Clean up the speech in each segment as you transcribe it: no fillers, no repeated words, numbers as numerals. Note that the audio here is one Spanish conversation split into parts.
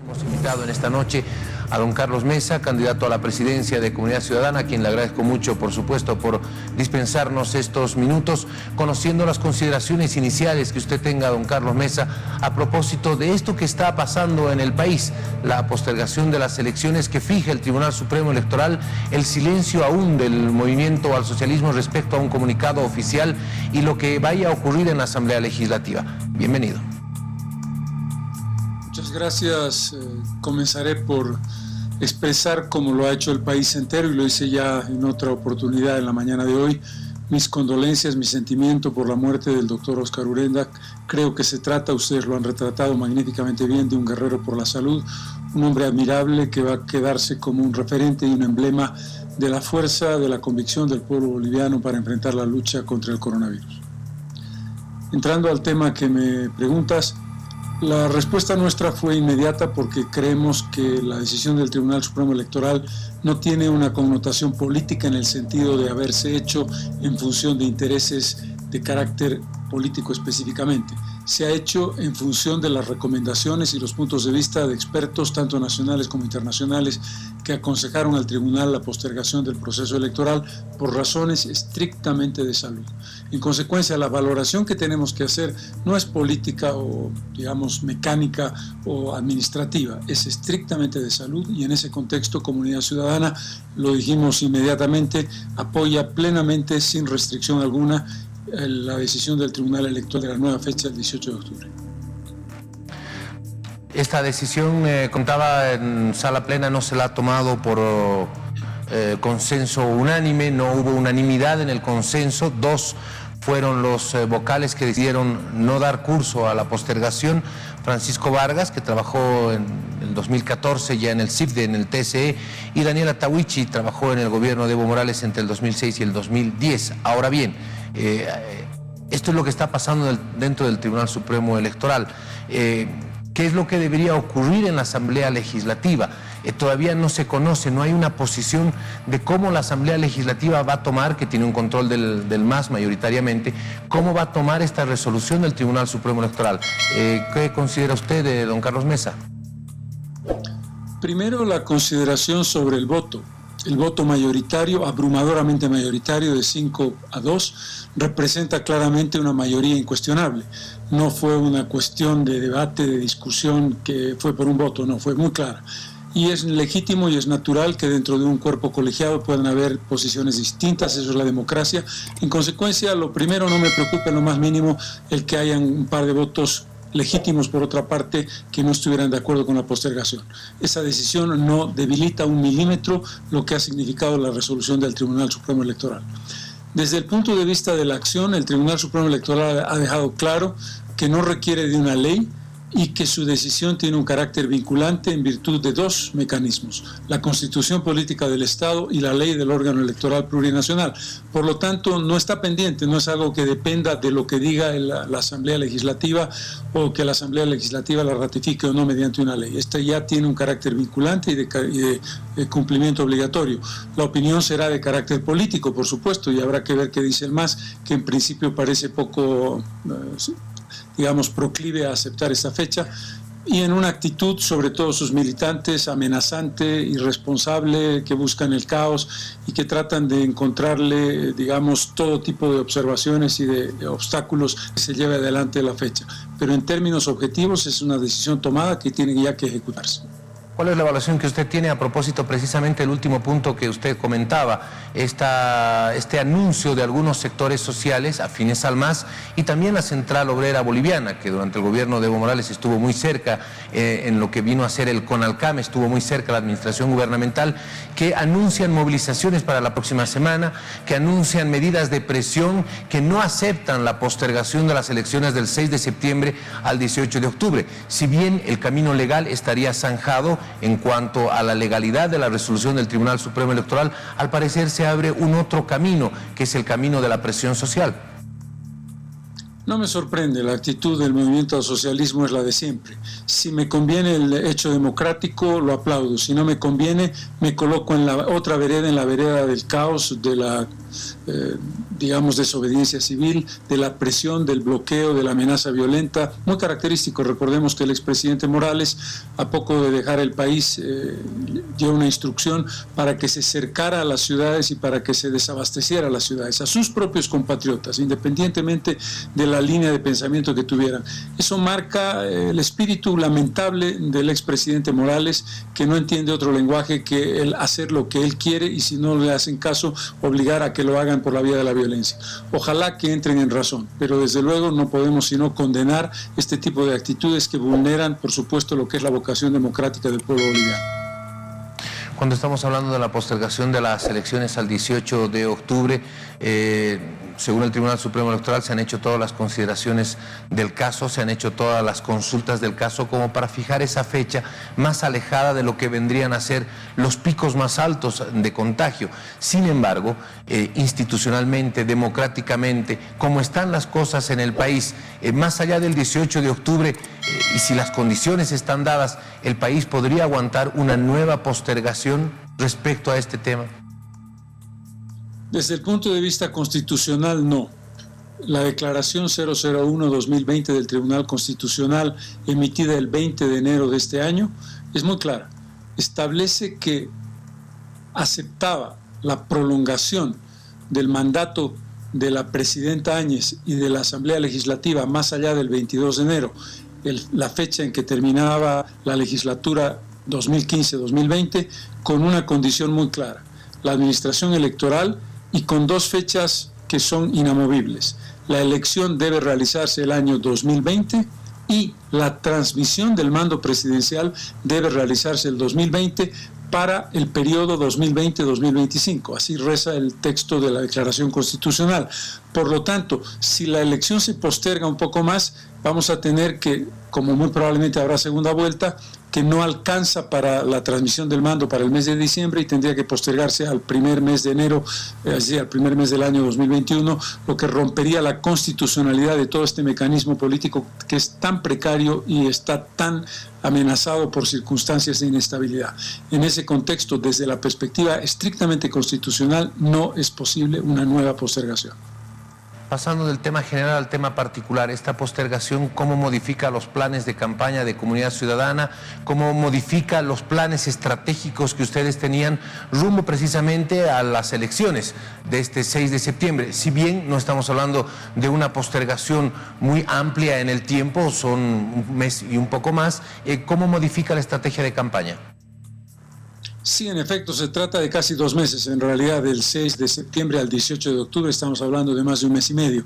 Hemos invitado en esta noche a don Carlos Mesa, candidato a la presidencia de Comunidad Ciudadana, a quien le agradezco mucho, por supuesto, por dispensarnos estos minutos, conociendo las consideraciones iniciales que usted tenga, don Carlos Mesa, a propósito de esto que está pasando en el país, la postergación de las elecciones que fija el Tribunal Supremo Electoral, el silencio aún del movimiento al socialismo respecto a un comunicado oficial y lo que vaya a ocurrir en la Asamblea Legislativa. Bienvenido. Muchas gracias. Comenzaré por expresar, como lo ha hecho el país entero y lo hice ya en otra oportunidad en la mañana de hoy, mis condolencias, mi sentimiento por la muerte del doctor Oscar Urenda. Creo que se trata, ustedes lo han retratado magníficamente bien, de un guerrero por la salud, un hombre admirable que va a quedarse como un referente y un emblema de la fuerza, de la convicción del pueblo boliviano para enfrentar la lucha contra el coronavirus. Entrando al tema que me preguntas, la respuesta nuestra fue inmediata porque creemos que la decisión del Tribunal Supremo Electoral no tiene una connotación política en el sentido de haberse hecho en función de intereses de carácter político específicamente. Se ha hecho en función de las recomendaciones y los puntos de vista de expertos, tanto nacionales como internacionales, que aconsejaron al tribunal la postergación del proceso electoral por razones estrictamente de salud. En consecuencia, la valoración que tenemos que hacer no es política o, digamos, mecánica o administrativa, es estrictamente de salud y en ese contexto Comunidad Ciudadana, lo dijimos inmediatamente, apoya plenamente, sin restricción alguna, la decisión del Tribunal Electoral de la nueva fecha del 18 de octubre. Esta decisión, contaba en sala plena, no se la ha tomado por consenso unánime, no hubo unanimidad en el consenso, dos fueron los vocales que decidieron no dar curso a la postergación: Francisco Vargas, que trabajó en el 2014 ya en el CIFDE, en el TSE, y Daniela Tawichi, trabajó en el gobierno de Evo Morales entre el 2006 y el 2010. Ahora bien, esto es lo que está pasando dentro del Tribunal Supremo Electoral. ¿Qué es lo que debería ocurrir en la Asamblea Legislativa? Todavía no se conoce, no hay una posición de cómo la Asamblea Legislativa va a tomar, que tiene un control del MAS mayoritariamente, cómo va a tomar esta resolución del Tribunal Supremo Electoral. ¿Qué considera usted, don Carlos Mesa? Primero, la consideración sobre el voto. El voto mayoritario, abrumadoramente mayoritario, de 5-2, representa claramente una mayoría incuestionable. No fue una cuestión de debate, de discusión, que fue por un voto, no, fue muy clara. Y es legítimo y es natural que dentro de un cuerpo colegiado puedan haber posiciones distintas, eso es la democracia. En consecuencia, lo primero, no me preocupa en lo más mínimo el que hayan un par de votos legítimos, por otra parte, que no estuvieran de acuerdo con la postergación. Esa decisión no debilita un milímetro lo que ha significado la resolución del Tribunal Supremo Electoral. Desde el punto de vista de la acción, el Tribunal Supremo Electoral ha dejado claro que no requiere de una ley y que su decisión tiene un carácter vinculante en virtud de dos mecanismos: la Constitución Política del Estado y la ley del órgano electoral plurinacional. Por lo tanto, no está pendiente, no es algo que dependa de lo que diga la Asamblea Legislativa o que la Asamblea Legislativa la ratifique o no mediante una ley. Esta ya tiene un carácter vinculante y de cumplimiento obligatorio. La opinión será de carácter político, por supuesto, y habrá que ver qué dice el MAS, que en principio parece poco digamos, proclive a aceptar esta fecha, y en una actitud, sobre todo sus militantes, amenazante, irresponsable, que buscan el caos y que tratan de encontrarle, digamos, todo tipo de observaciones y de obstáculos que se lleve adelante la fecha. Pero en términos objetivos es una decisión tomada que tiene ya que ejecutarse. ¿Cuál es la evaluación que usted tiene a propósito precisamente del último punto que usted comentaba, este anuncio de algunos sectores sociales afines al MAS y también la Central Obrera Boliviana, que durante el gobierno de Evo Morales estuvo muy cerca en lo que vino a ser el CONALCAM, estuvo muy cerca de la administración gubernamental, que anuncian movilizaciones para la próxima semana, que anuncian medidas de presión, que no aceptan la postergación de las elecciones del 6 de septiembre al 18 de octubre? Si bien el camino legal estaría zanjado en cuanto a la legalidad de la resolución del Tribunal Supremo Electoral, al parecer se abre un otro camino, que es el camino de la presión social. No me sorprende, la actitud del movimiento al socialismo es la de siempre. Si me conviene el hecho democrático, lo aplaudo. Si no me conviene, me coloco en la otra vereda, en la vereda del caos, de la, digamos, desobediencia civil, de la presión, del bloqueo, de la amenaza violenta. Muy característico, recordemos que el expresidente Morales, a poco de dejar el país, dio una instrucción para que se cercara a las ciudades y para que se desabasteciera a las ciudades, a sus propios compatriotas, independientemente de la línea de pensamiento que tuvieran. Eso marca el espíritu lamentable del expresidente Morales, que no entiende otro lenguaje que el hacer lo que él quiere y si no le hacen caso, obligar a que lo hagan por la vía de la violencia. Ojalá que entren en razón, pero desde luego no podemos sino condenar este tipo de actitudes que vulneran, por supuesto, lo que es la vocación democrática del pueblo boliviano. Cuando estamos hablando de la postergación de las elecciones al 18 de octubre, según el Tribunal Supremo Electoral, se han hecho todas las consideraciones del caso, se han hecho todas las consultas del caso como para fijar esa fecha más alejada de lo que vendrían a ser los picos más altos de contagio. Sin embargo, institucionalmente, democráticamente, como están las cosas en el país, más allá del 18 de octubre, y si las condiciones están dadas, ¿el país podría aguantar una nueva postergación respecto a este tema? Desde el punto de vista constitucional, no. La declaración 001-2020 del Tribunal Constitucional, emitida el 20 de enero de este año, es muy clara. Establece que aceptaba la prolongación del mandato de la presidenta Áñez y de la Asamblea Legislativa más allá del 22 de enero, la fecha en que terminaba la legislatura 2015-2020, con una condición muy clara: la administración electoral, y con dos fechas que son inamovibles. La elección debe realizarse el año 2020 y la transmisión del mando presidencial debe realizarse el 2020 para el periodo 2020-2025. Así reza el texto de la Declaración Constitucional. Por lo tanto, si la elección se posterga un poco más, vamos a tener que, como muy probablemente habrá segunda vuelta, que no alcanza para la transmisión del mando para el mes de diciembre y tendría que postergarse al primer mes de enero, es decir, al primer mes del año 2021, lo que rompería la constitucionalidad de todo este mecanismo político que es tan precario y está tan amenazado por circunstancias de inestabilidad. En ese contexto, desde la perspectiva estrictamente constitucional, no es posible una nueva postergación. Pasando del tema general al tema particular, esta postergación, ¿cómo modifica los planes de campaña de Comunidad Ciudadana? ¿Cómo modifica los planes estratégicos que ustedes tenían rumbo precisamente a las elecciones de este 6 de septiembre? Si bien no estamos hablando de una postergación muy amplia en el tiempo, son un mes y un poco más, ¿cómo modifica la estrategia de campaña? Sí, en efecto, se trata de casi 2 meses. En realidad, del 6 de septiembre al 18 de octubre estamos hablando de más de 1 mes y medio.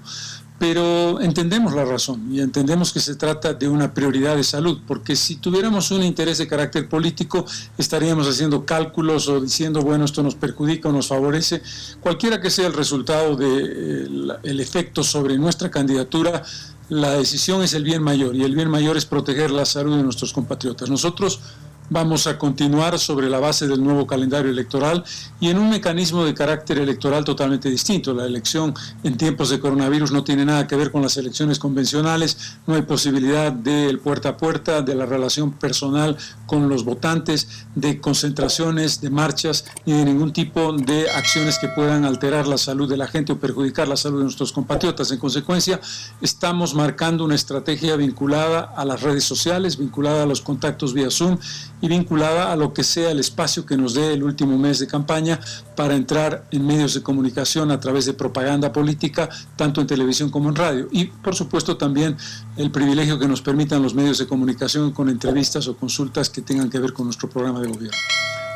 Pero entendemos la razón y entendemos que se trata de una prioridad de salud, porque si tuviéramos un interés de carácter político, estaríamos haciendo cálculos o diciendo, bueno, esto nos perjudica o nos favorece. Cualquiera que sea el resultado del efecto sobre nuestra candidatura, la decisión es el bien mayor, y el bien mayor es proteger la salud de nuestros compatriotas. Nosotros vamos a continuar sobre la base del nuevo calendario electoral y en un mecanismo de carácter electoral totalmente distinto. La elección en tiempos de coronavirus no tiene nada que ver con las elecciones convencionales, no hay posibilidad del puerta a puerta, de la relación personal con los votantes, de concentraciones, de marchas, ni de ningún tipo de acciones que puedan alterar la salud de la gente o perjudicar la salud de nuestros compatriotas. En consecuencia, estamos marcando una estrategia vinculada a las redes sociales, vinculada a los contactos vía Zoom y vinculada a lo que sea el espacio que nos dé el último mes de campaña para entrar en medios de comunicación a través de propaganda política, tanto en televisión como en radio. Y, por supuesto, también el privilegio que nos permitan los medios de comunicación con entrevistas o consultas que tengan que ver con nuestro programa de gobierno.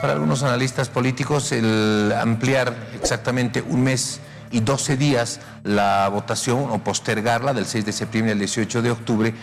Para algunos analistas políticos, el ampliar exactamente 1 mes y 12 días la votación o postergarla del 6 de septiembre al 18 de octubre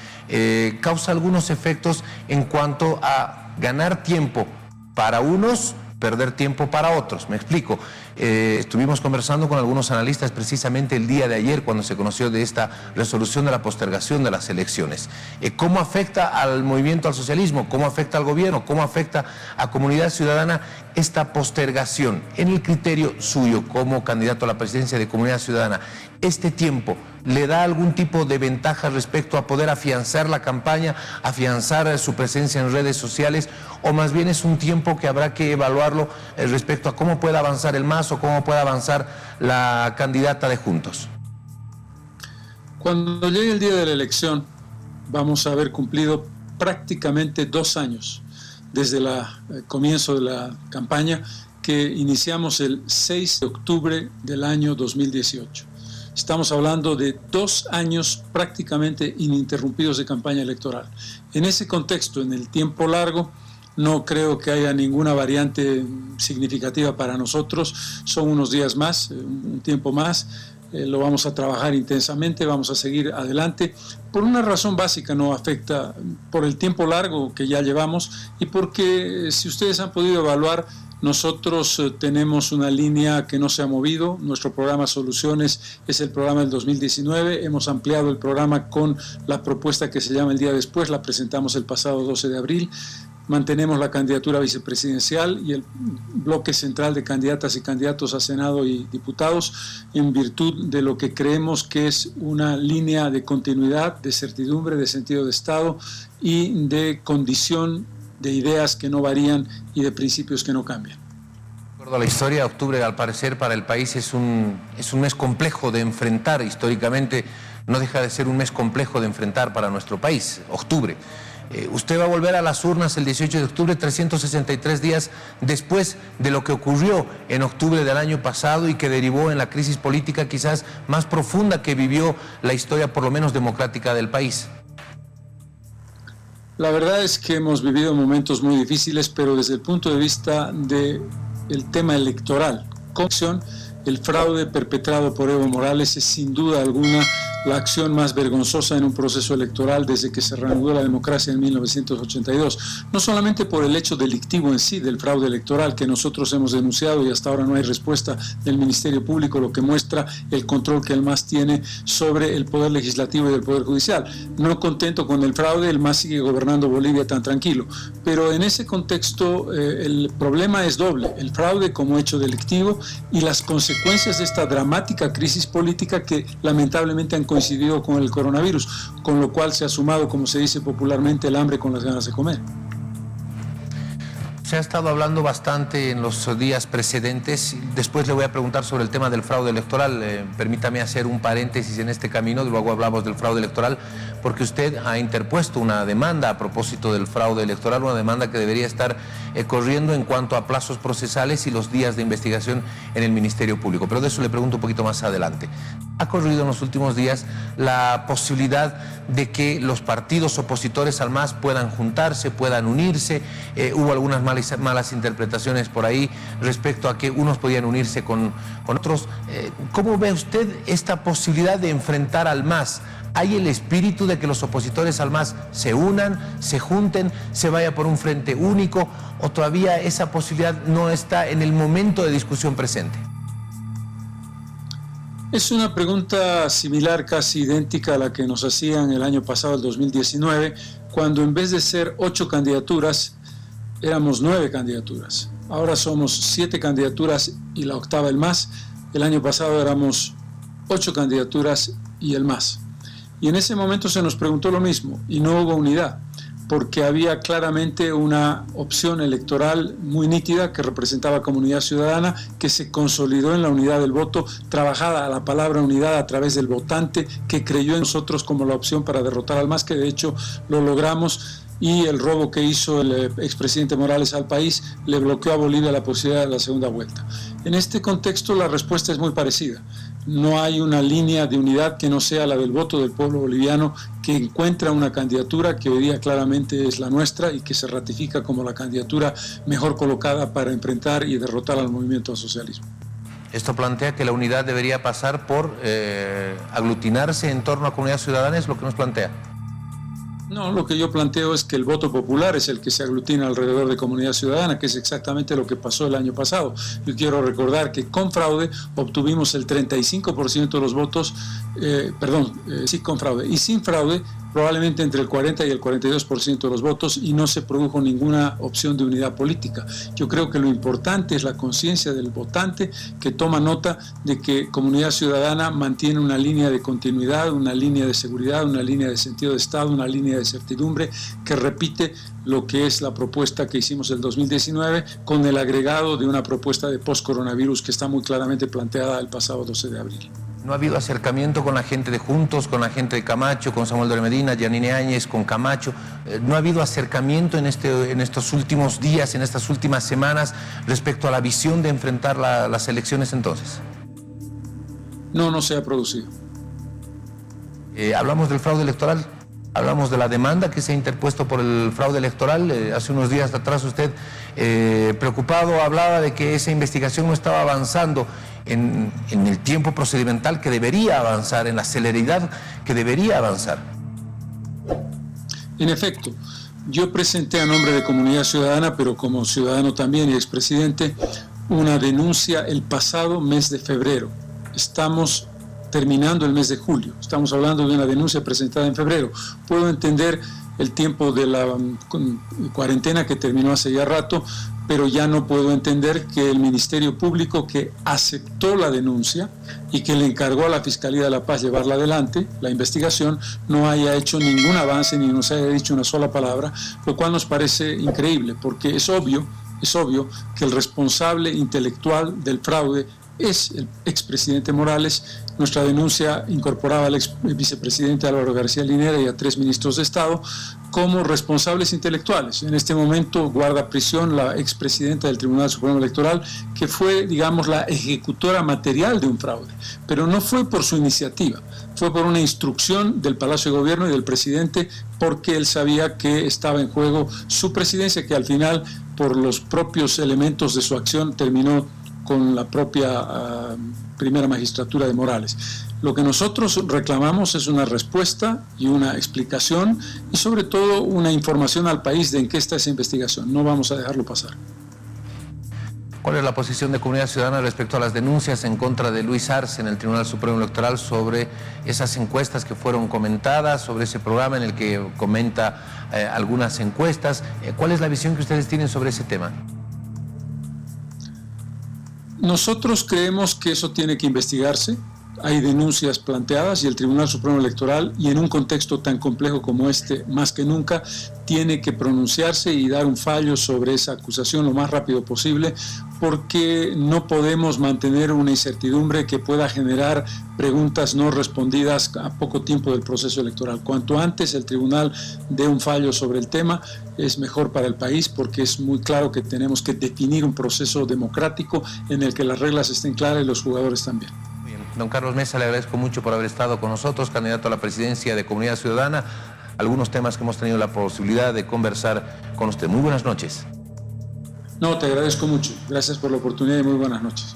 causa algunos efectos en cuanto a ganar tiempo para unos, perder tiempo para otros. Me explico. Estuvimos conversando con algunos analistas precisamente el día de ayer cuando se conoció de esta resolución de la postergación de las elecciones. ¿Cómo afecta al movimiento al socialismo? ¿Cómo afecta al gobierno? ¿Cómo afecta a Comunidad Ciudadana esta postergación? En el criterio suyo como candidato a la presidencia de Comunidad Ciudadana, ¿este tiempo le da algún tipo de ventaja respecto a poder afianzar la campaña, afianzar su presencia en redes sociales, o más bien es un tiempo que habrá que evaluarlo respecto a cómo puede avanzar el MAS o cómo puede avanzar la candidata de Juntos? Cuando llegue el día de la elección, vamos a haber cumplido prácticamente 2 años desde el comienzo de la campaña, que iniciamos el 6 de octubre del año 2018. Estamos hablando de 2 años prácticamente ininterrumpidos de campaña electoral. En ese contexto, en el tiempo largo, no creo que haya ninguna variante significativa para nosotros. Son unos días más, un tiempo más. Lo vamos a trabajar intensamente, vamos a seguir adelante. Por una razón básica, no afecta por el tiempo largo que ya llevamos y porque, si ustedes han podido evaluar, nosotros tenemos una línea que no se ha movido. Nuestro programa Soluciones es el programa del 2019. Hemos ampliado el programa con la propuesta que se llama El Día Después. La presentamos el pasado 12 de abril. Mantenemos la candidatura vicepresidencial y el bloque central de candidatas y candidatos a Senado y diputados, en virtud de lo que creemos que es una línea de continuidad, de certidumbre, de sentido de Estado y de condición de ideas que no varían y de principios que no cambian. De acuerdo a la historia, octubre al parecer para el país es un mes complejo de enfrentar. Históricamente no deja de ser un mes complejo de enfrentar para nuestro país, octubre. Usted va a volver a las urnas el 18 de octubre, 363 días después de lo que ocurrió en octubre del año pasado y que derivó en la crisis política quizás más profunda que vivió la historia, por lo menos democrática, del país. La verdad es que hemos vivido momentos muy difíciles, pero desde el punto de vista del tema electoral, el fraude perpetrado por Evo Morales es sin duda alguna la acción más vergonzosa en un proceso electoral desde que se reanudó la democracia en 1982. No solamente por el hecho delictivo en sí del fraude electoral que nosotros hemos denunciado y hasta ahora no hay respuesta del Ministerio Público, lo que muestra el control que el MAS tiene sobre el Poder Legislativo y el Poder Judicial. No contento con el fraude, el MAS sigue gobernando Bolivia tan tranquilo. Pero en ese contexto el problema es doble: el fraude como hecho delictivo y las consecuencias de esta dramática crisis política que lamentablemente han coincidido con el coronavirus, con lo cual se ha sumado, como se dice popularmente, el hambre con las ganas de comer. Se ha estado hablando bastante en los días precedentes. Después le voy a preguntar sobre el tema del fraude electoral. Permítame hacer un paréntesis en este camino, luego hablamos del fraude electoral, porque usted ha interpuesto una demanda a propósito del fraude electoral, una demanda que debería estar corriendo en cuanto a plazos procesales y los días de investigación en el Ministerio Público. Pero de eso le pregunto un poquito más adelante. Ha corrido en los últimos días la posibilidad de que los partidos opositores al MAS puedan juntarse, puedan unirse. Hubo algunas malas interpretaciones por ahí respecto a que unos podían unirse con otros. ¿Cómo ve usted esta posibilidad de enfrentar al MAS? ¿Hay el espíritu de que los opositores al MAS se unan, se junten, se vaya por un frente único, o todavía esa posibilidad no está en el momento de discusión presente? Es una pregunta similar, casi idéntica a la que nos hacían el año pasado, el 2019, cuando en vez de ser 8 candidaturas, éramos 9 candidaturas. Ahora somos 7 candidaturas y la octava el MAS. El año pasado éramos 8 candidaturas y el MAS. Y en ese momento se nos preguntó lo mismo y no hubo unidad, porque había claramente una opción electoral muy nítida que representaba Comunidad Ciudadana, que se consolidó en la unidad del voto, trabajada a la palabra unidad a través del votante que creyó en nosotros como la opción para derrotar al MAS, que de hecho lo logramos. Y el robo que hizo el expresidente Morales al país le bloqueó a Bolivia la posibilidad de la segunda vuelta. En este contexto la respuesta es muy parecida. No hay una línea de unidad que no sea la del voto del pueblo boliviano, que encuentra una candidatura que hoy día claramente es la nuestra y que se ratifica como la candidatura mejor colocada para enfrentar y derrotar al movimiento al socialismo. Esto plantea que la unidad debería pasar por aglutinarse en torno a Comunidad Ciudadana, ¿es lo que nos plantea? No, lo que yo planteo es que el voto popular es el que se aglutina alrededor de Comunidad Ciudadana, que es exactamente lo que pasó el año pasado. Yo quiero recordar que con fraude obtuvimos el 35% de los votos, sí, con fraude, y sin fraude probablemente entre el 40 y el 42% de los votos, y no se produjo ninguna opción de unidad política. Yo creo que lo importante es la conciencia del votante, que toma nota de que Comunidad Ciudadana mantiene una línea de continuidad, una línea de seguridad, una línea de sentido de Estado, una línea de certidumbre, que repite lo que es la propuesta que hicimos el 2019, con el agregado de una propuesta de post-coronavirus que está muy claramente planteada el pasado 12 de abril. ¿No ha habido acercamiento con la gente de Juntos, con la gente de Camacho, con Samuel de Medina, Yanine Áñez, con Camacho? ¿No ha habido acercamiento en estos últimos días, en estas últimas semanas, respecto a la visión de enfrentar las elecciones entonces? No, no se ha producido. Hablamos del fraude electoral, hablamos de la demanda que se ha interpuesto por el fraude electoral. Hace unos días atrás usted, preocupado, hablaba de que esa investigación no estaba avanzando en el tiempo procedimental que debería avanzar, en la celeridad que debería avanzar. En efecto, yo presenté a nombre de Comunidad Ciudadana, pero como ciudadano también y expresidente, una denuncia el pasado mes de febrero. Estamos terminando el mes de julio, estamos hablando de una denuncia presentada en febrero. Puedo entender el tiempo de la cuarentena que terminó hace ya rato, pero ya no puedo entender que el Ministerio Público, que aceptó la denuncia y que le encargó a la Fiscalía de La Paz llevarla adelante, la investigación, no haya hecho ningún avance ni nos haya dicho una sola palabra, lo cual nos parece increíble, porque es obvio que el responsable intelectual del fraude es el expresidente Morales. Nuestra denuncia incorporaba al ex vicepresidente Álvaro García Linera y a 3 ministros de Estado como responsables intelectuales. En este momento guarda prisión la expresidenta del Tribunal Supremo Electoral, que fue, digamos, la ejecutora material de un fraude, pero no fue por su iniciativa, fue por una instrucción del Palacio de Gobierno y del presidente, porque él sabía que estaba en juego su presidencia, que al final, por los propios elementos de su acción, terminó con la propia primera magistratura de Morales. Lo que nosotros reclamamos es una respuesta y una explicación y sobre todo una información al país de en qué está esa investigación. No vamos a dejarlo pasar. ¿Cuál es la posición de Comunidad Ciudadana respecto a las denuncias en contra de Luis Arce en el Tribunal Supremo Electoral sobre esas encuestas que fueron comentadas, sobre ese programa en el que comenta algunas encuestas? ¿Cuál es la visión que ustedes tienen sobre ese tema? Nosotros creemos que eso tiene que investigarse. Hay denuncias planteadas y el Tribunal Supremo Electoral, y en un contexto tan complejo como este, más que nunca, tiene que pronunciarse y dar un fallo sobre esa acusación lo más rápido posible, porque no podemos mantener una incertidumbre que pueda generar preguntas no respondidas a poco tiempo del proceso electoral. Cuanto antes el tribunal dé un fallo sobre el tema, es mejor para el país, porque es muy claro que tenemos que definir un proceso democrático en el que las reglas estén claras y los jugadores también. Muy bien. Don Carlos Mesa, le agradezco mucho por haber estado con nosotros, candidato a la presidencia de Comunidad Ciudadana. Algunos temas que hemos tenido la posibilidad de conversar con usted. Muy buenas noches. No, te agradezco mucho. Gracias por la oportunidad y muy buenas noches.